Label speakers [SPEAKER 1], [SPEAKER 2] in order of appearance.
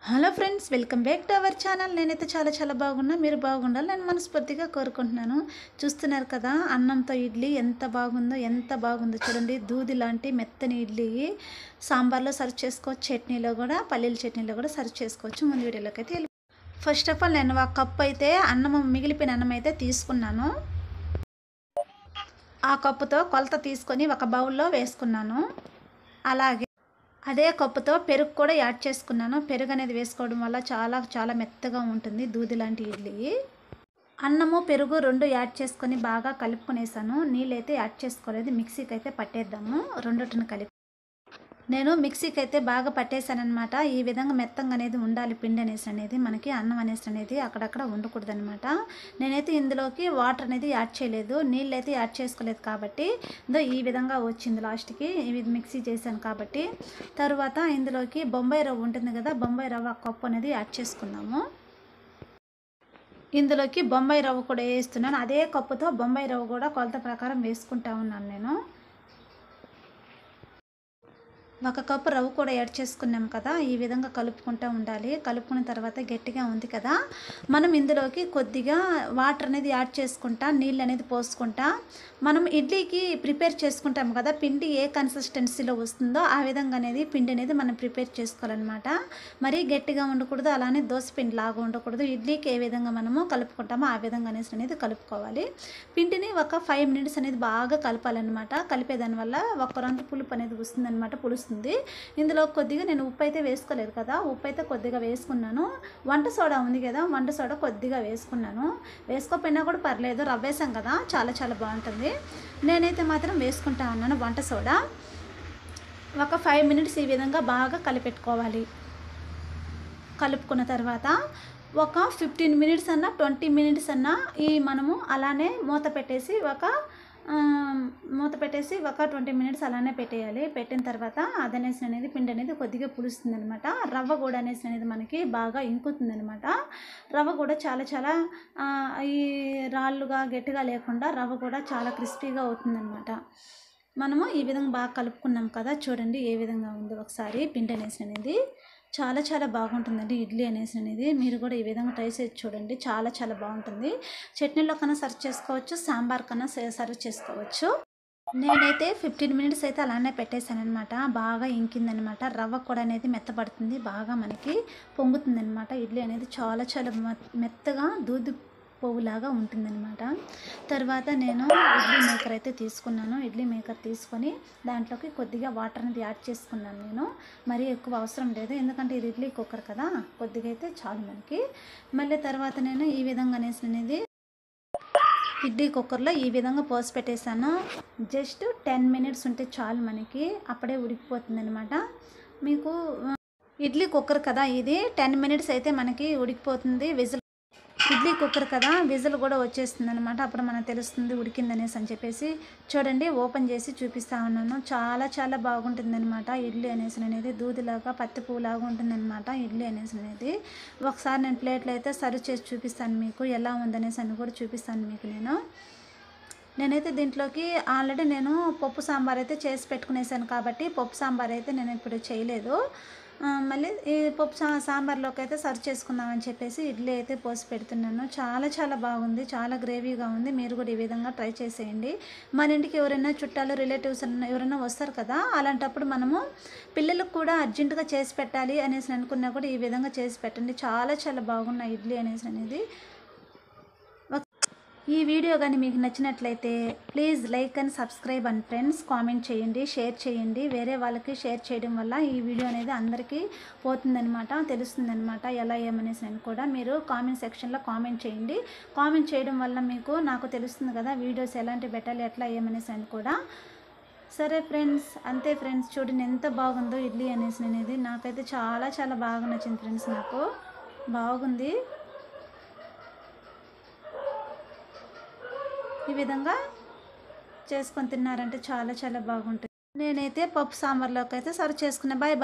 [SPEAKER 1] Hello friends, welcome back to our channel. నేనైతే చాలా బాగున్నా, మీరు బాగుండాలి నేను మనస్ఫూర్తిగా కోరుకుంటున్నాను. చూస్తున్నారు కదా, అన్నంతో ఇడ్లీ ఎంత బాగుందో చూడండి. దూది లాంటి మెత్తని ఇడ్లీ సాంబార్లో సర్వ్ చేసుకోవచ్చు, చట్నీలో కూడా, పల్లీల చట్నీలో కూడా సర్వ్ చేసుకోవచ్చు. ముందు వీడియోలోకి అయితే ఫస్ట్ ఆఫ్ ఆల్ నేను ఒక కప్పు అయితే మిగిలిపోయిన అన్నం అయితే తీసుకున్నాను. ఆ కప్పుతో కొలత తీసుకొని ఒక బౌల్లో వేసుకున్నాను. అలాగే అదే కప్పుతో పెరుగు కూడా యాడ్ చేసుకున్నాను. పెరుగు అనేది వేసుకోవడం వల్ల చాలా మెత్తగా ఉంటుంది దూది లాంటి ఇడ్లీ. అన్నము పెరుగు రెండు యాడ్ చేసుకొని బాగా కలుపుకునేసాను. నీళ్ళైతే యాడ్ చేసుకోలేదు. మిక్సీకి అయితే పట్టేద్దాము రెండుటిని కలిపి. నేను మిక్సీకి అయితే బాగా పట్టేశానమాట. ఈ విధంగా మెత్తంగా అనేది ఉండాలి పిండి అనేది మనకి అన్నం అనేది అక్కడక్కడ ఉండకూడదు అనమాట. నేనైతే ఇందులోకి వాటర్ అనేది యాడ్ చేయలేదు, నీళ్ళు అయితే యాడ్ చేసుకోలేదు కాబట్టి ఈ విధంగా వచ్చింది లాస్ట్కి. ఇవి మిక్సీ చేశాను కాబట్టి. తర్వాత ఇందులోకి బొంబాయి రవ్వ ఉంటుంది కదా, బొంబాయి రవ్వ కప్పు అనేది యాడ్ చేసుకున్నాము. ఇందులోకి బొంబాయి రవ్వ కూడా వేస్తున్నాను. అదే కప్పుతో బొంబాయి రవ్వ కూడా కొలత ప్రకారం వేసుకుంటా ఉన్నాను నేను. ఒక కప్పు రవ్వ కూడా యాడ్ చేసుకున్నాం కదా, ఈ విధంగా కలుపుకుంటూ ఉండాలి. కలుపుకున్న తర్వాత గట్టిగా ఉంది కదా, మనం ఇందులోకి కొద్దిగా వాటర్ అనేది యాడ్ చేసుకుంటా, నీళ్ళు అనేది పోసుకుంటా, మనం ఇడ్లీకి ప్రిపేర్ చేసుకుంటాం కదా, పిండి ఏ కన్సిస్టెన్సీలో వస్తుందో ఆ విధంగా అనేది పిండి అనేది మనం ప్రిపేర్ చేసుకోవాలన్నమాట. మరీ గట్టిగా ఉండకూడదు, అలానే దోశ పిండి లాగా ఉండకూడదు. ఇడ్లీకి ఏ విధంగా మనము కలుపుకుంటామో ఆ విధంగా అనేది కలుపుకోవాలి. పిండిని ఒక 5 మినిట్స్ అనేది బాగా కలపాలన్నమాట. కలిపేదానివల్ల ఒక రొంత పులుపు అనేది వస్తుందన్నమాట, పులుస్తుంది. ఇందులో కొద్దిగా నేను ఉప్పు అయితే వేసుకోలేదు కదా, ఉప్పు అయితే కొద్దిగా వేసుకున్నాను. వంట సోడా ఉంది కదా, వంట సోడా కొద్దిగా వేసుకున్నాను. వేసుకోకపోయినా కూడా పర్లేదు, రవ్వ వేసాం కదా, చాలా బాగుంటుంది. నేనైతే మాత్రం వేసుకుంటా ఉన్నాను వంట సోడా. ఒక 5 మినిట్స్ ఈ విధంగా బాగా కలిపెట్టుకోవాలి. కలుపుకున్న తర్వాత ఒక 15 మినిట్స్ అన్నా 20 మినిట్స్ అన్నా మనము అలానే మూత పెట్టేసి ఒక 20 మినిట్స్ అలానే పెట్టేయాలి. పెట్టిన తర్వాత అదనేసి అనేది పిండి అనేది కొద్దిగా పులుస్తుంది అనమాట. రవ్వ కూడా అనేసి అనేది మనకి బాగా ఇంకుతుంది అనమాట. రవ్వ కూడా చాలా ఈ రాళ్ళుగా గట్టిగా లేకుండా రవ్వ కూడా చాలా క్రిస్పీగా అవుతుంది అనమాట. మనము ఈ విధంగా బాగా కలుపుకున్నాం కదా, చూడండి ఏ విధంగా ఉందో ఒకసారి. పిండి అనేసి అనేది చాలా బాగుంటుందండి ఇడ్లీ అనేది. మీరు కూడా ఈ విధంగా ట్రై చేసి చూడండి, చాలా బాగుంటుంది. చట్నీలో కన్నా సర్వ్ చేసుకోవచ్చు, సాంబార్ కన్నా సర్వ్ చేసుకోవచ్చు. నేనైతే 15 మినిట్స్ అయితే అలానే పెట్టేశాను అనమాట. బాగా ఇంకిందనమాట. రవ్వ కూడా అనేది మెత్తపడుతుంది, బాగా మనకి పొంగుతుంది అనమాట. ఇడ్లీ అనేది చాలా మెత్తగా దూది పువ్వులాగా ఉంటుందన్నమాట. తర్వాత నేను ఇడ్లీ మేకర్ అయితే తీసుకున్నాను. ఇడ్లీ మేకర్ తీసుకొని దాంట్లోకి కొద్దిగా వాటర్ అనేది యాడ్ చేసుకున్నాను నేను. మరీ ఎక్కువ అవసరం లేదు, ఎందుకంటే ఇది ఇడ్లీ కుక్కర్ కదా, కొద్దిగా అయితే చాలు మనకి. మళ్ళీ తర్వాత నేను ఈ విధంగా అనేది ఇడ్లీ కుక్కర్లో ఈ విధంగా పోసి పెట్టేశాను. జస్ట్ 10 మినిట్స్ ఉంటే చాలు మనకి, అప్పుడే ఉడికిపోతుంది అనమాట. మీకు ఇడ్లీ కుక్కర్ కదా ఇది, 10 మినిట్స్ అయితే మనకి ఉడికిపోతుంది. ఇడ్లీ కుక్కర్ కదా, విజిల్ కూడా వచ్చేస్తుంది అనమాట. అప్పుడు మనకు తెలుస్తుంది ఉడికిందనేసి అని చెప్పేసి. చూడండి, ఓపెన్ చేసి చూపిస్తా ఉన్నాను. చాలా బాగుంటుంది అనమాట ఇడ్లీ అనేది. దూదిలాగా పత్తి పువ్వులాగా ఉంటుంది అనమాట ఇడ్లీ అనేది. ఒకసారి నేను ప్లేట్లో అయితే సర్వ్ చేసి చూపిస్తాను మీకు, ఎలా ఉందనేసి అని కూడా చూపిస్తాను మీకు. నేనైతే దీంట్లోకి ఆల్రెడీ నేను పప్పు సాంబార్ అయితే చేసి పెట్టుకునేసాను కాబట్టి పప్పు సాంబార్ అయితే నేను ఇప్పుడు చేయలేదు. మళ్ళీ ఈ పప్పు సాంబార్లోకి అయితే సర్వ్ చేసుకుందామని చెప్పేసి ఇడ్లీ అయితే పోసి పెడుతున్నాను. చాలా బాగుంది, చాలా గ్రేవీగా ఉంది. మీరు కూడా ఈ విధంగా ట్రై చేసేయండి. మన ఇంటికి ఎవరైనా చుట్టాలు, రిలేటివ్స్ ఎవరైనా వస్తారు కదా, అలాంటప్పుడు మనము పిల్లలకు కూడా అర్జెంటుగా చేసి పెట్టాలి అనేసి అనుకున్నా కూడా ఈ విధంగా చేసి పెట్టండి. చాలా బాగున్నాయి ఇడ్లీ అనేది. ఈ వీడియో కానీ మీకు నచ్చినట్లయితే please like and subscribe and friends. Comment చేయండి, షేర్ చేయండి. వేరే వాళ్ళకి షేర్ చేయడం వల్ల ఈ వీడియో అనేది అందరికీ పోతుందనమాట, తెలుస్తుందనమాట ఎలా ఏమనేసి అని కూడా. మీరు కామెంట్ సెక్షన్లో కామెంట్ చేయండి. కామెంట్ చేయడం వల్ల నాకు తెలుస్తుంది కదా వీడియోస్ ఎలాంటి పెట్టాలి, ఎట్లా ఏమనేసి అని కూడా. సరే ఫ్రెండ్స్, అంతే ఫ్రెండ్స్. చూడండి ఎంత బాగుందో ఇడ్లీ అనేది. నాకైతే చాలా బాగా నచ్చింది ఫ్రెండ్స్, నాకు బాగుంది. ఈ విధంగా చేసుకొని తిన్నారంటే చాలా బాగుంటుంది. నేనైతే పప్పు సాంబార్లోకి అయితే సర్వ్ చేసుకున్నా. బాయ్.